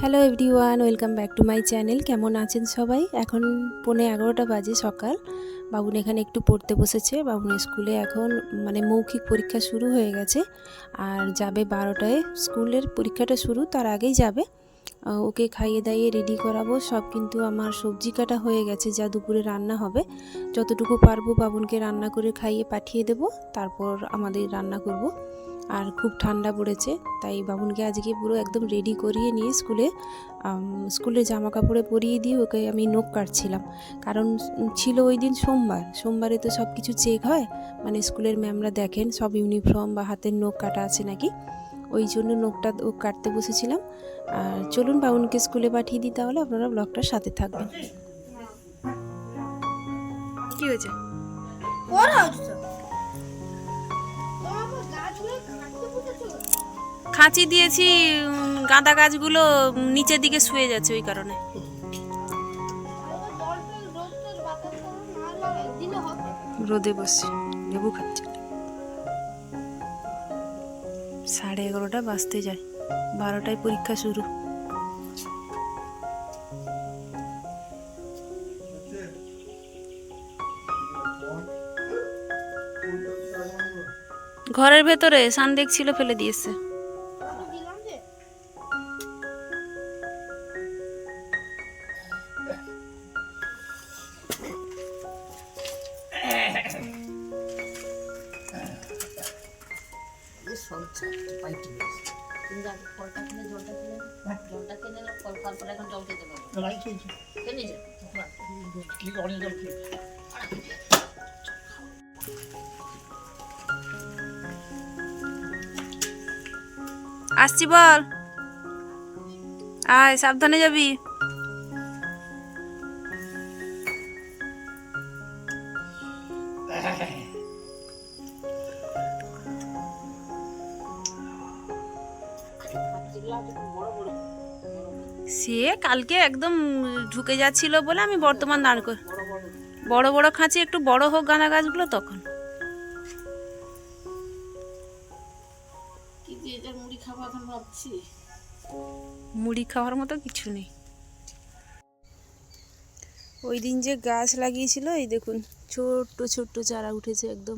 Hello everyone, welcome back to my channel. কেমন আছেন সবাই? এখন 11:15 বাজে সকাল। বাবুন এখানে একটু পড়তে বসেছে। বাবুনের স্কুলে এখন মৌখিক পরীক্ষা শুরু হয়ে গেছে, আর যাবে 12টায়। স্কুলের পরীক্ষাটা শুরু তার আগেই যাবে। ওকে খাইয়ে দাইয়ে রেডি করাবো সব। কিন্তু আমার সবজি কাটা হয়ে গেছে, যা দুপুরে রান্না হবে। যতটুকু পারবো বাবুনকে রান্না করে খাইয়ে পাঠিয়ে দেব, তারপর আমাদের রান্না করব। আর খুব ঠান্ডা পড়েছে, তাই বাবুনকে আজকে পুরো একদম রেডি করিয়ে নিয়ে স্কুলে জামা কাপড়ে পরিয়ে দিয়ে ওকে আমি নখ কাটছিলাম। কারণ ছিল ওই দিন সোমবারে তো সব কিছু চেক হয়, স্কুলের ম্যামরা দেখেন সব ইউনিফর্ম বা হাতের নখ কাটা আছে নাকি। ওই জন্য নখটা ও কাটতে বসেছিলাম। আর চলুন বাবুনকে স্কুলে পাঠিয়ে দিই, তাহলে আপনারা ব্লগটার সাথে থাকবেন। কি হয়েছে? খাঁচি দিয়েছি, গাঁদা গাছগুলো নিচের দিকে শুয়ে যাচ্ছে, ওই কারণে। রোদে বসে লেবু খাচ্ছি। 11:30 বাজতে যায়, 12টায় পরীক্ষা শুরু। ঘরের ভেতরে সান দেখছিল, ফেলে দিয়েছে। আসছি, বল। আয়, সাবধানে যাবি। সে কালকে একদম ঢুকে যাচ্ছিল বলে আমি বর্তমান দাঁড় কর। বড় বড় খাঁচি, একটু বড় হোক গাঁদা গাছগুলো, তখন। মুড়ি খাওয়ার মতো কিছু নেই। ওই দিন যে গাছ লাগিয়েছিল, এই দেখুন ছোট্ট ছোট্ট চারা উঠেছে একদম।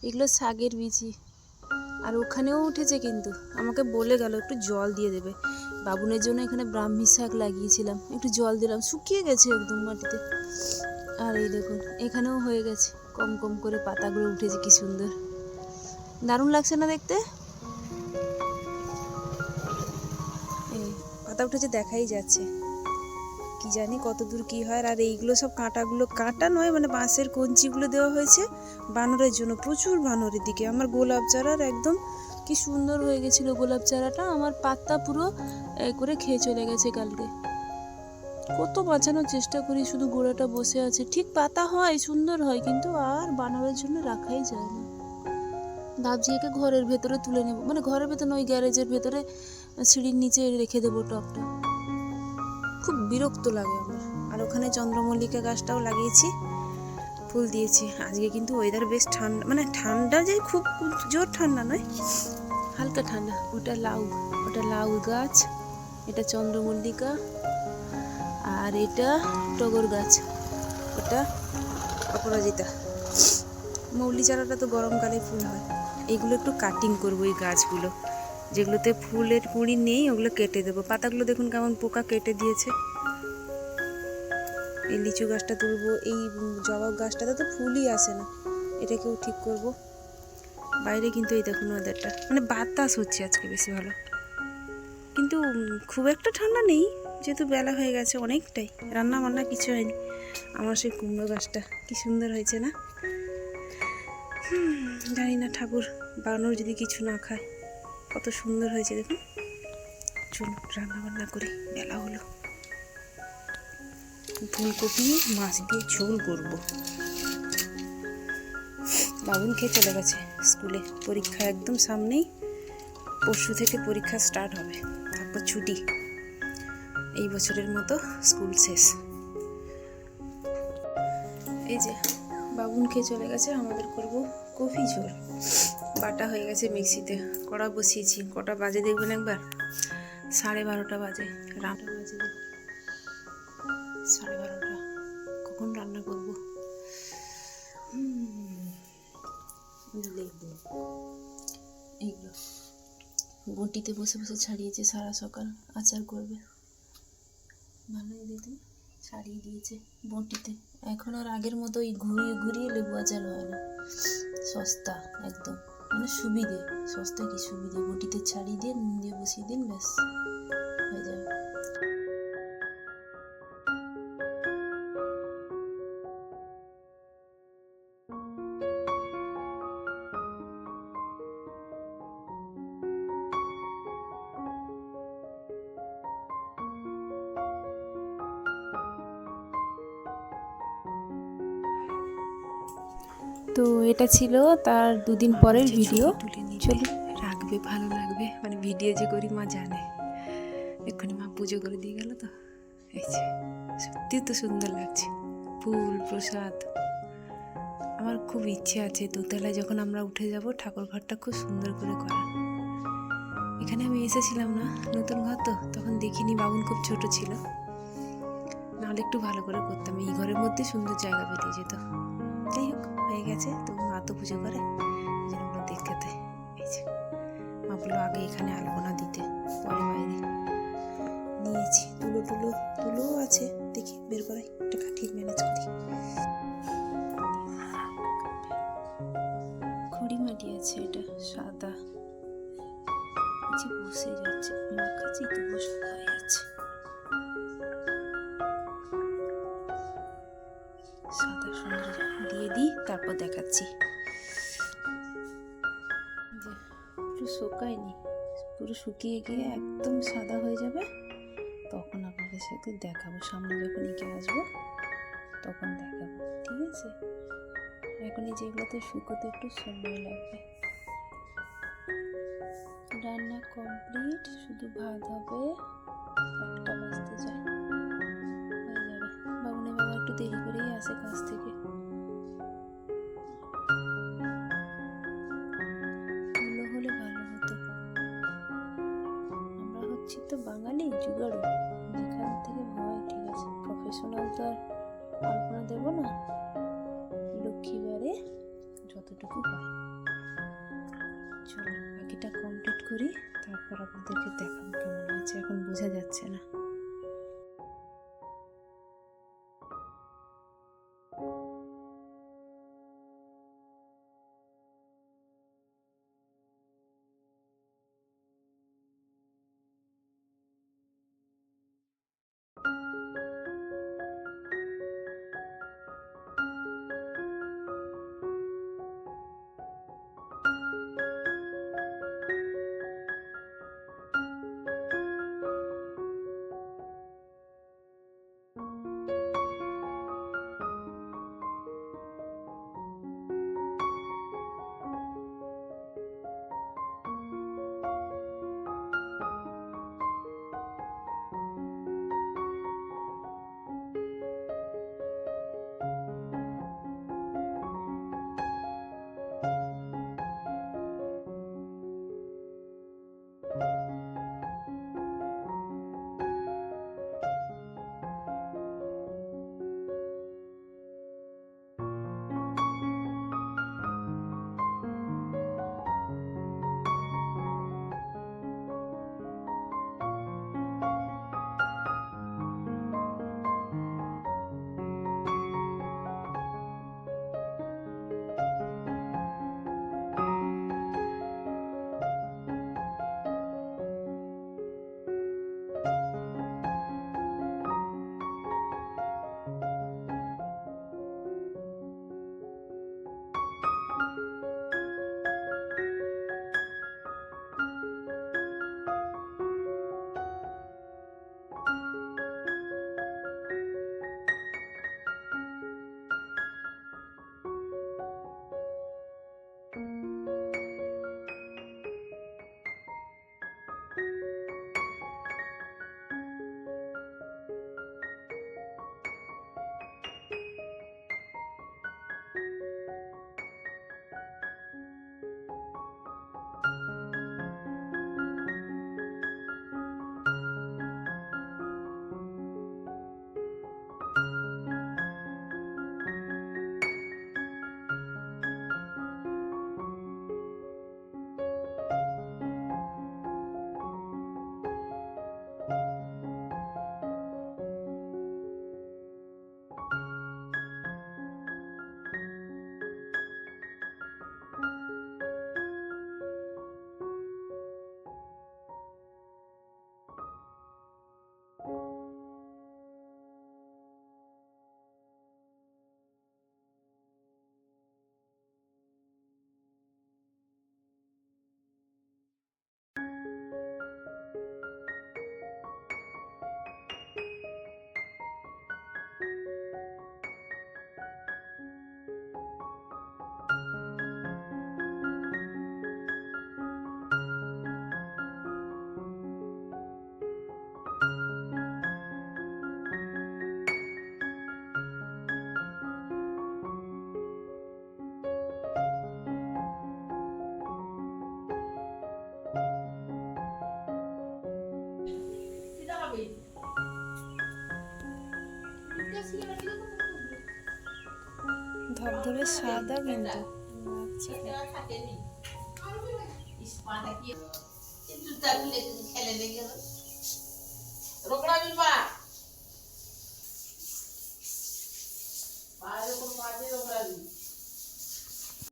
এগুলো শাকের বীজি। আর ওখানেও উঠেছে, কিন্তু আমাকে বলে গেল একটু জল দিয়ে দেবে। বাবুনের জন্য এখানে ব্রাহ্মী শাক লাগিয়েছিলাম, একটু জল দিলাম, শুকিয়ে গেছে একদম মাটিতে। আর এই দেখুন এখানেও হয়ে গেছে, কম কম করে পাতাগুলো উঠেছে, কি সুন্দর, দারুণ লাগছে না দেখতে? এই পাতা উঠেছে, দেখাই যাচ্ছে। কি জানি কত দূর কি হয়। আর এইগুলো সব কাঁটাগুলো কাঁটা নয়, বাঁশের কঞ্চিগুলো দেওয়া হয়েছে বানরের জন্য। প্রচুর বানরের দিকে। আমার গোলাপ চারার একদম কি সুন্দর হয়ে গেছিল গোলাপ চারাটা, আমার পাতা পুরো করে খেয়ে চলে গেছে কালকে। কত বাঁচানোর চেষ্টা করি, শুধু গোড়াটা বসে আছে। ঠিক পাতা হয়, সুন্দর হয়, কিন্তু আর বানরের জন্য রাখাই যায় না। ভাবছি একে ঘরের ভেতরে তুলে নেব, ঘরের ভেতরে নয়, গ্যারেজের ভেতরে সিঁড়ির নিচে রেখে দেবো টবটা। খুব বিরক্ত লাগে আমার। আর ওখানে চন্দ্রমল্লিকা গাছটাও লাগিয়েছি, ফুল দিয়েছি। আজকে কিন্তু ওয়েদার বেশ ঠান্ডা, ঠান্ডা যে খুব জোর ঠান্ডা নয়, হালকা ঠান্ডা। ওটা লাউ গাছ, এটা চন্দ্রমল্লিকা, আর এটা টগর গাছ, ওটা অপরাজিতা। মৌলি চারাটা তো গরমকালে ফুল হয়। এইগুলো একটু কাটিং করবো, এই গাছগুলো যেগুলোতে ফুলের কুঁড়ি নেই ওগুলো কেটে দেবো। পাতাগুলো দেখুন কেমন পোকা কেটে দিয়েছে। এই লিচু গাছটা তুলবো, এই জবা গাছটাতে তো ফুলই আসে না, এটাকেও ঠিক করব। বাইরে কিন্তু এই দেখুন ওয়েদারটা, বাতাস হচ্ছে আজকে বেশি ভালো, কিন্তু খুব একটা ঠান্ডা নেই, যেহেতু বেলা হয়ে গেছে অনেকটাই। রান্না বান্না কিছু হয়নি। আমার সেই কুমড়ো গাছটা কি সুন্দর হয়েছে না? জানি না ঠাকুর বানর যদি কিছু না খায়, কত সুন্দর হয়েছে দেখুন। চলুন রান্না বান্না করি, বেলা হলো। ফুলকপি মাছ দিয়ে ঝোল করব। বাবুন খেয়ে চলে গেছে স্কুলে, পরীক্ষা একদম সামনেই। পরশু থেকে পরীক্ষা স্টার্ট হবে, তারপর ছুটি। এই বছরের মতো স্কুল শেষ। এই যে বাবুন খেয়ে চলে গেছে, আমাদের করব কফি ঝোল। বাটা হয়ে গেছে মিক্সিতে, কড়া বসিয়েছি। কটা বাজে দেখবেন একবার, 12:30 বাজে, রান্না বাজে 12:30। কখন রান্না করবো? লেবু এইগুলো বটিতে বসে বসে ছাড়িয়েছে সারা সকাল, আচার করবে। ভালোই দিদি ছাড়িয়ে দিয়েছে বটিতে। এখন আর আগের মতো ওই ঘুরিয়ে ঘুরিয়ে লেবু আচার হয় না, সস্তা একদম, মানে সুবিধে। সস্তা কি সুবিধে, বটিতে ছাড়িয়ে দিয়ে নুন দিয়ে বসিয়ে দিন, ব্যাস হয়ে যাবে। তো এটা ছিল তার 2 দিন পরের ভিডিও। চলো রাখবে, ভালো লাগবে, মানে ভিডিও যে করি মা জানে। এক্ষুনি মা পুজো করে দিয়ে গেল তো, এই যে সত্যি তো সুন্দর লাগছে, ফুল প্রসাদ। আমার খুব ইচ্ছে আছে দোতলায় যখন আমরা উঠে যাব ঠাকুর ঘরটা খুব সুন্দর করে করা। এখানে আমি এসেছিলাম না, নতুন ঘর তো, তখন দেখিনি, বাবুন খুব ছোট ছিল, নাহলে একটু ভালো করে করতাম। এই ঘরের মধ্যে সুন্দর জায়গা পেতে যেত। যাই হোক, হয়ে গেছে। তো মা তো পুজো করে, ওগুলো দেখতে। এই যে মা বললো আগে এখানে আলপনা দিতে, পরে বাইরে নিয়েছি। তুলো আছে, দেখি বের করাই, একটা কাঠির ম্যানেজ করি। খড়ি মাটি আছে, এটা সাদা, বসে যাচ্ছে, মাখাচ্ছি তো সাদা হয়ে যাচ্ছে। সাদা সুন্দর দিয়ে দিই, তারপর দেখাচ্ছি। যে একটু শুকায়নি, পুরো শুকিয়ে গিয়ে একদম সাদা হয়ে যাবে, তখন আপনাদের সাথে দেখাবো। সামনে যখন এঁকে আসবো তখন দেখাবো, ঠিক আছে? এখন এই যেগুলোতে শুকোতে একটু সময় লাগবে। রান্না কমপ্লিট, শুধু ভাত হবে, 1টা বাজতে যায়, হয়ে যাবে। বাবুনের বাবা একটু দেরি করেই আসে কাজ থেকে। তুলো হলে ভালো হতো। আমরা হচ্ছি তো বাঙালি জুগাড়ু, যেখান থেকে হয়, ঠিক আছে? প্রফেশনাল তো আর আলপনা দেবো না, লক্ষ্মীবারে যতটুকু হয়। চলো বাকিটা কমপ্লিট করি, তারপর আপনাদেরকে দেখাবো কেমন আছে। এখন বোঝা যাচ্ছে না। ধবধবে সাদা কিন্তু আচ্ছা रोकड़ा भी